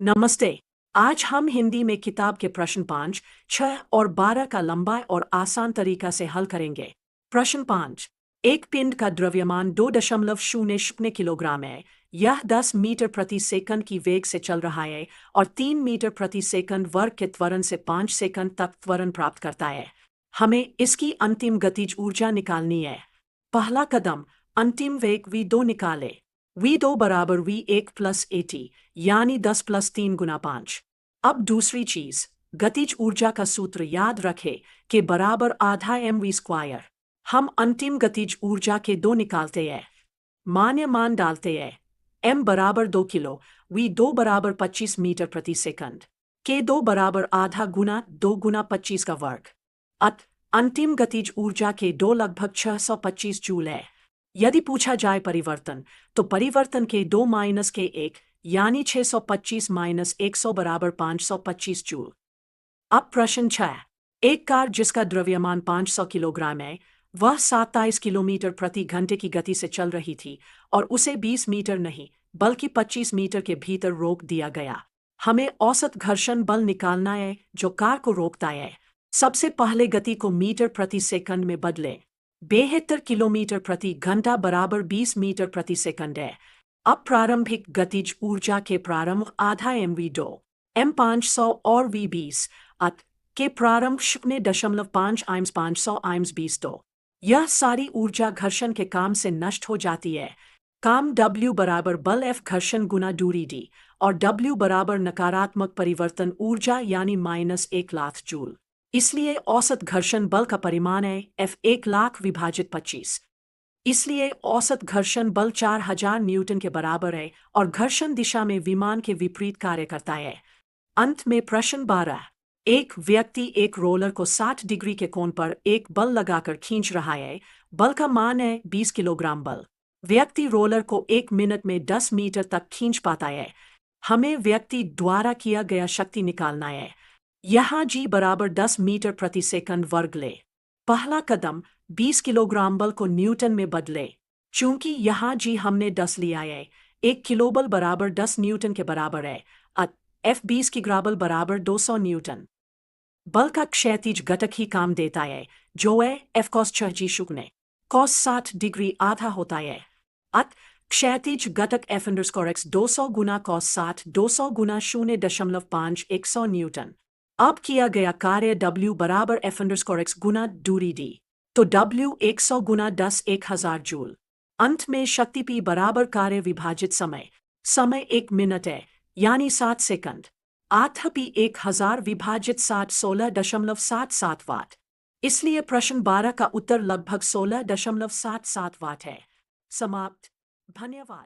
नमस्ते। आज हम हिंदी में किताब के प्रश्न 5, 6 और 12 का लंबा और आसान तरीका से हल करेंगे। प्रश्न 5। एक पिंड का द्रव्यमान 2.00 किलोग्राम है। यह 10 मीटर प्रति सेकंड की वेग से चल रहा है और 3 मीटर प्रति सेकंड वर्ग के त्वरण से 5 सेकंड तक त्वरण प्राप्त करता है। हमें इसकी अंतिम गतिज ऊर्जा निकालनी है। पहला कदम, अंतिम वेग v2 निकाले। v2 बराबर v1 प्लस at, यानी 10 प्लस 3 गुना 5। अब दूसरी चीज, गतिज ऊर्जा का सूत्र याद रखें कि बराबर आधा mv²। हम अंतिम गतिज ऊर्जा के दो निकालते हैं। मान्य मान डालते हैं। m बराबर 2 किलो, v2 बराबर 25 मीटर प्रति सेकंड, k2 बराबर आधा गुना 2 गुना 25 का वर्ग। अंतिम गतिज ऊर्जा के दो लगभग 625 जूल है। यदि पूछा जाए परिवर्तन, तो परिवर्तन के 2 माइनस के 1, यानी 625 माइनस 100 बराबर 525 जूल। अब प्रश्न 6। एक कार जिसका द्रव्यमान 500 किलोग्राम है, वह 27 किलोमीटर प्रति घंटे की गति से चल रही थी और उसे 20 मीटर नहीं बल्कि 25 मीटर के भीतर रोक दिया गया। हमें औसत घर्षण बल निकालना है जो कार को रोकता है। सबसे पहले गति को मीटर प्रति सेकंड में बदलें। 72 किलोमीटर प्रति घंटा बराबर 20 मीटर प्रति सेकंड है। अब प्रारंभिक गतिज ऊर्जा के प्रारंभ आधा mv2, m500 और v20 के प्रारंभ 0.5 आइम्स 500 आइम्स 20 तो यह सारी ऊर्जा घर्षण के काम से नष्ट हो जाती है। काम W बराबर बल F घर्षण गुना दूरी d और W बराबर नकारात्मक परिवर्तन ऊर्जा यानी -1,00,000 जूल। इसलिए औसत घर्षण बल का परिमाण है F 1,00,000 विभाजित 25। इसलिए औसत घर्षण बल 4000 न्यूटन के बराबर है और घर्षण दिशा में विमान के विपरीत कार्य करता है। अंत में प्रश्न 12। एक व्यक्ति एक रोलर को 60 डिग्री के कोण पर एक बल लगाकर खींच रहा है। बल का मान है 20 किलोग्राम बल। व्यक्ति रोलर को 1 मिनट में 10 मीटर तक खींच पाता है। हमें व्यक्ति द्वारा किया गया शक्ति निकालना है। यहाँ g बराबर 10 मीटर प्रति सेकंड वर्ग ले। पहला कदम, 20 किलोग्राम बल को न्यूटन में बदले। चूंकि यहाँ g हमने 10 लिया है, 1 किलोबल बराबर 10 न्यूटन के बराबर है। F 20 की ग्राबल बराबर 200 न्यूटन। बल का क्षैतिज घटक ही काम देता है, जो है F cos 6g शून्य। cos 60 डिग्री आधा होता है। क्षैतिज घटक F_x 200 गुना cos 60 200 गुना 0.5 100 न्यूटन। अब किया गया कार्य W बराबर F_x गुना दूरी d, तो W 100 गुना 10 1000 जूल। अंत में शक्ति P बराबर कार्य विभाजित समय। समय 1 मिनट है, यानी 60 सेकंड। आधा P 1000 विभाजित 60 16.77 वाट। इसलिए प्रश्न 12 का उत्तर लगभग 16.77 वाट है। समाप्त। धन्यवाद।